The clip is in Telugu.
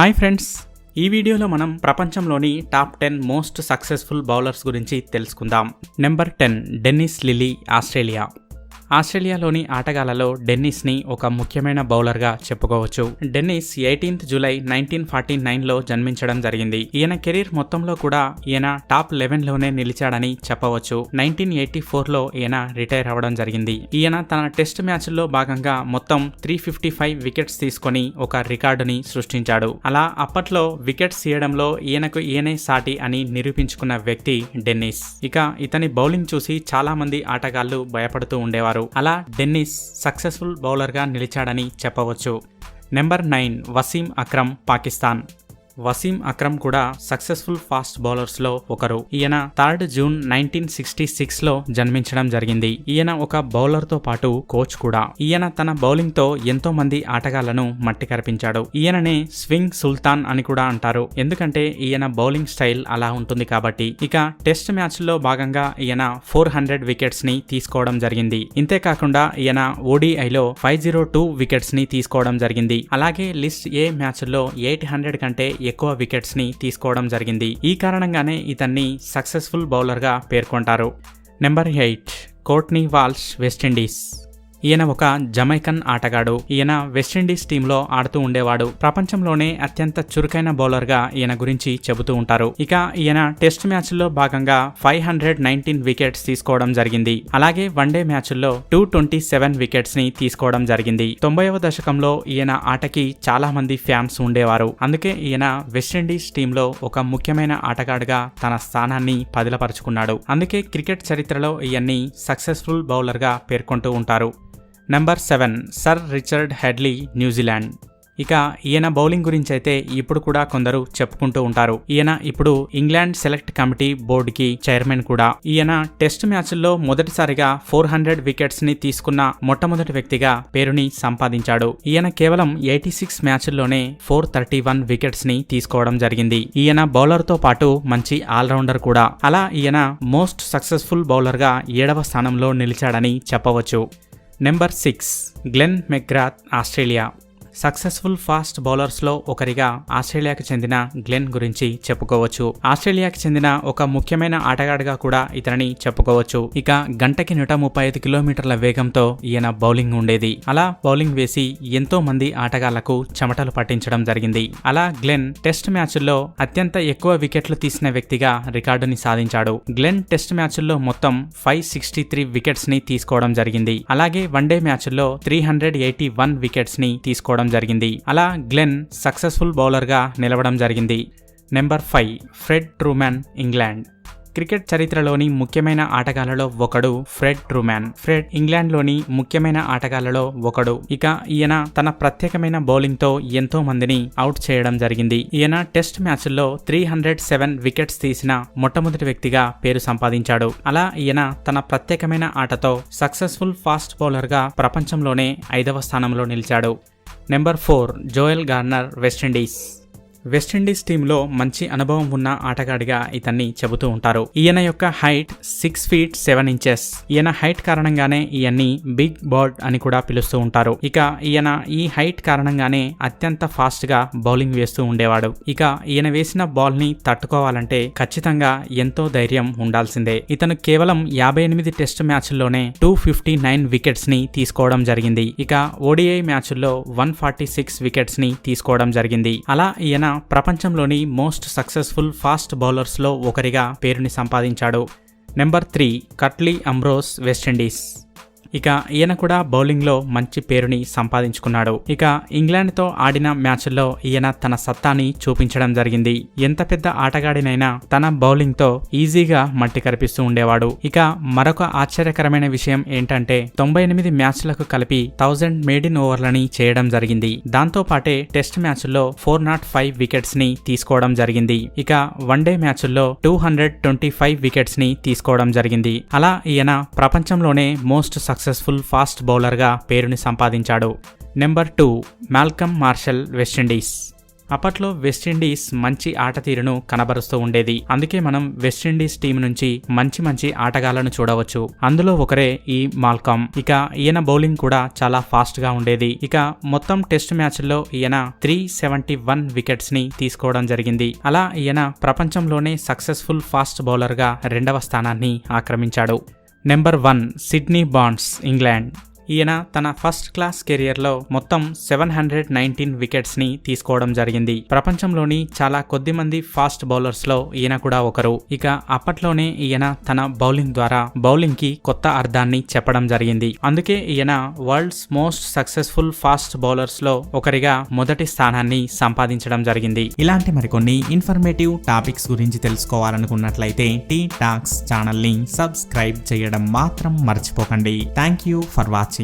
హాయ్ ఫ్రెండ్స్, ఈ వీడియోలో మనం ప్రపంచంలోని టాప్ 10 మోస్ట్ సక్సెస్ఫుల్ బౌలర్స్ గురించి తెలుసుకుందాం. Number 10 Dennis Lillee, Australia. ఆస్ట్రేలియాలోని ఆటగాళ్లలో డెన్నిస్ని ఒక ముఖ్యమైన బౌలర్గా చెప్పుకోవచ్చు. డెన్నిస్ 18 జూలై 1949లో జన్మించడం జరిగింది. ఈయన కెరీర్ మొత్తంలో కూడా ఈయన టాప్ 11లోనే నిలిచాడని చెప్పవచ్చు. 1984లో ఈయన రిటైర్ అవ్వడం జరిగింది. ఈయన తన టెస్ట్ మ్యాచ్ల్లో భాగంగా మొత్తం 355 వికెట్స్ తీసుకొని ఒక రికార్డుని సృష్టించాడు. అలా అప్పట్లో వికెట్స్ తీయడంలో ఈయనే సాటి అని నిరూపించుకున్న వ్యక్తి డెన్నిస్. ఇక ఇతని బౌలింగ్ చూసి చాలా మంది ఆటగాళ్లు భయపడుతూ ఉండేవారు. అలా డెన్నిస్ సక్సెస్ఫుల్ బౌలర్గా నిలిచాడని చెప్పవచ్చు. నెంబర్ 9 వసీం అక్రమ్, పాకిస్తాన్. వసీం అక్రమ్ కూడా సక్సెస్ఫుల్ ఫాస్ట్ బౌలర్స్లో ఒకరు. ఈయన 3 జూన్ 1966లో జన్మించడం జరిగింది. ఈయన ఒక బౌలర్తో పాటు కోచ్ కూడా. ఈయన తన బౌలింగ్తో ఎంతో మంది ఆటగాళ్లను మట్టి కరిపించాడు. ఈయననే స్వింగ్ సుల్తాన్ అని కూడా అంటారు, ఎందుకంటే ఈయన బౌలింగ్ స్టైల్ అలా ఉంటుంది కాబట్టి. ఇక టెస్ట్ మ్యాచ్ల్లో భాగంగా ఈయన 400 వికెట్స్ ని తీసుకోవడం జరిగింది. ఇంతేకాకుండా ఈయన ఓడిఐలో 502 వికెట్స్ ని తీసుకోవడం జరిగింది. అలాగే లిస్ట్ ఏ మ్యాచ్ల్లో 800 కంటే ఎక్కువ వికెట్స్ ని తీసుకోవడం జరిగింది. ఈ కారణంగానే ఇతన్ని సక్సెస్ఫుల్ బౌలర్ గా పేర్కొంటారు. Number 8 Courtney వాల్ష్, West Indies. ఈయన ఒక జమైకన్ ఆటగాడు. ఈయన వెస్టిండీస్ టీంలో ఆడుతూ ఉండేవాడు. ప్రపంచంలోనే అత్యంత చురుకైన బౌలర్ గా ఈయన గురించి చెబుతూ ఉంటారు. ఇక ఈయన టెస్ట్ మ్యాచ్ల్లో భాగంగా 519 వికెట్స్ తీసుకోవడం జరిగింది. అలాగే వన్డే మ్యాచ్ల్లో 227 వికెట్స్ ని తీసుకోవడం జరిగింది. 90వ దశకంలో ఈయన ఆటకి చాలా మంది ఫ్యాన్స్ ఉండేవారు. అందుకే ఈయన వెస్టిండీస్ టీంలో ఒక ముఖ్యమైన ఆటగాడుగా తన స్థానాన్ని పదిలపరుచుకున్నాడు. అందుకే క్రికెట్ చరిత్రలో ఈయన్ని సక్సెస్ఫుల్ బౌలర్ గా పేర్కొంటూ ఉంటారు. Number 7 sir Richard Headley, New Zealand. ఇక ఈయన బౌలింగ్ గురించి అయితే ఇప్పుడు కూడా కొందరు చెప్పుకుంటూ ఉంటారు. ఈయన ఇప్పుడు ఇంగ్లాండ్ సెలెక్ట్ కమిటీ బోర్డుకి చైర్మన్ కూడా. ఈయన టెస్ట్ మ్యాచ్ల్లో మొదటిసారిగా 400 వికెట్స్ ని తీసుకున్న మొట్టమొదటి వ్యక్తిగా పేరుని సంపాదించాడు. ఈయన కేవలం 86 మ్యాచ్ల్లోనే 431 వికెట్స్ ని తీసుకోవడం జరిగింది. ఈయన బౌలర్ తో పాటు మంచి ఆల్రౌండర్ కూడా. అలా ఈయన మోస్ట్ సక్సెస్ఫుల్ బౌలర్ గా 7వ స్థానంలో నిలిచాడని చెప్పవచ్చు. Number 6 Glenn McGrath, Australia. Successful fast బౌలర్స్లో ఒకరిగా ఆస్ట్రేలియాకి చెందిన గ్లెన్ గురించి చెప్పుకోవచ్చు. ఆస్ట్రేలియాకి చెందిన ఒక ముఖ్యమైన ఆటగాడిగా కూడా ఇతనిని చెప్పుకోవచ్చు. ఇక గంటకి 135 కిలోమీటర్ల వేగంతో ఈయన బౌలింగ్ ఉండేది. అలా బౌలింగ్ వేసి ఎంతో మంది ఆటగాళ్లకు చెమటలు పట్టించడం జరిగింది. అలా గ్లెన్ టెస్ట్ మ్యాచ్ల్లో అత్యంత ఎక్కువ వికెట్లు తీసిన వ్యక్తిగా రికార్డుని సాధించాడు. గ్లెన్ టెస్ట్ మ్యాచ్ల్లో మొత్తం 563 వికెట్స్ ని తీసుకోవడం జరిగింది. అలాగే వన్డే మ్యాచ్ల్లో 381 వికెట్స్ ని తీసుకోవడం జరిగింది. అలా గ్లెన్ సక్సెస్ఫుల్ బౌలర్ గా నిలవడం జరిగింది. Number 5 Fred Trueman, England. Cricket చరిత్రలోని ముఖ్యమైన ఆటగాళ్లలో ఒకడు ఫ్రెడ్ ట్రూమాన్. ఫ్రెడ్ ఇంగ్లాండ్లోని ముఖ్యమైన ఆటగాళ్లలో ఒకడు. ఇక ఈయన తన ప్రత్యేకమైన బౌలింగ్ తో ఎంతో మందిని అవుట్ చేయడం జరిగింది. ఈయన టెస్ట్ మ్యాచ్ల్లో 307 వికెట్స్ తీసిన మొట్టమొదటి వ్యక్తిగా పేరు సంపాదించాడు. అలా ఈయన తన ప్రత్యేకమైన ఆటతో సక్సెస్ఫుల్ ఫాస్ట్ బౌలర్ గా ప్రపంచంలోనే 5వ స్థానంలో నిలిచాడు. Number 4 Joel garner, West Indies. West Indies టీంలో మంచి అనుభవం ఉన్న ఆటగాడిగా ఇతన్ని చెబుతూ ఉంటారు. ఈయన యొక్క హైట్ 6 feet 7 inches. ఈయన హైట్ కారణంగానే ఈయన్ని బిగ్ బర్డ్ అని కూడా పిలుస్తూ ఉంటారు. ఇక ఈయన ఈ హైట్ కారణంగానే అత్యంత ఫాస్ట్ గా బౌలింగ్ వేస్తూ ఉండేవాడు. ఇక ఈయన వేసిన బాల్ ని తట్టుకోవాలంటే ఖచ్చితంగా ఎంతో ధైర్యం ఉండాల్సిందే. ఇతను కేవలం 58 టెస్ట్ మ్యాచ్ల్లోనే 259 వికెట్స్ ని తీసుకోవడం జరిగింది. ఇక ఓడిఐ మ్యాచ్ల్లో 146 వికెట్స్ ని తీసుకోవడం జరిగింది. అలా ఈయన ప్రపంచంలోని మోస్ట్ సక్సెస్ఫుల్ ఫాస్ట్ బౌలర్స్ లో ఒకరిగా పేరుని సంపాదించాడు. Number 3 Curtly Ambrose, West Indies. ఇక ఈయన కూడా బౌలింగ్ లో మంచి పేరుని సంపాదించుకున్నాడు. ఇక ఇంగ్లాండ్ తో ఆడిన మ్యాచ్ల్లో ఈయన తన సత్తాని చూపించడం జరిగింది. ఎంత పెద్ద ఆటగాడినైనా తన బౌలింగ్ తో ఈజీగా మట్టి కరిపిస్తూ ఉండేవాడు. ఇక మరొక ఆశ్చర్యకరమైన విషయం ఏంటంటే 98 మ్యాచ్లకు కలిపి 1000 మేడిన్ ఓవర్లని చేయడం జరిగింది. దాంతో పాటే టెస్ట్ మ్యాచ్ల్లో 405 వికెట్స్ ని తీసుకోవడం జరిగింది. ఇక వన్డే మ్యాచ్ల్లో 225 వికెట్స్ ని తీసుకోవడం జరిగింది. అలా ఈయన ప్రపంచంలోనే మోస్ట్ సక్సెస్ఫుల్ ఫాస్ట్ బౌలర్ గా పేరుని సంపాదించాడు. Number 2 Malcolm Marshall, West Indies. అప్పట్లో వెస్టిండీస్ మంచి ఆట తీరును కనబరుస్తూ ఉండేది. అందుకే మనం వెస్టిండీస్ టీం నుంచి మంచి ఆటగాళ్లను చూడవచ్చు. అందులో ఒకరే ఈ మాల్కామ్. ఇక ఈయన బౌలింగ్ కూడా చాలా ఫాస్ట్ గా ఉండేది. ఇక మొత్తం టెస్ట్ మ్యాచ్ల్లో ఈయన 371 వికెట్స్ ని తీసుకోవడం జరిగింది. అలా ఈయన ప్రపంచంలోనే సక్సెస్ఫుల్ ఫాస్ట్ బౌలర్ గా 2వ స్థానాన్ని ఆక్రమించాడు. Number 1 Sydney Barnes, England. ఈయన తన ఫస్ట్ క్లాస్ కెరియర్లో మొత్తం 719 వికెట్స్ ని తీసుకోవడం జరిగింది. ప్రపంచంలోని చాలా కొద్ది మంది ఫాస్ట్ బౌలర్స్ లో ఈయన కూడా ఒకరు. ఇక అప్పట్లోనే ఈయన తన బౌలింగ్ ద్వారా బౌలింగ్ కి కొత్త అర్థాన్ని చెప్పడం జరిగింది. అందుకే ఈయన world's most successful fast bowlers లో ఒకరిగా మొదటి స్థానాన్ని సంపాదించడం జరిగింది. ఇలాంటి మరికొన్ని ఇన్ఫర్మేటివ్ టాపిక్స్ గురించి తెలుసుకోవాలనుకున్నట్లయితే టీ టాక్స్ ఛానల్ ని సబ్స్క్రైబ్ చేయడం మాత్రం మర్చిపోకండి. Thank you for watching.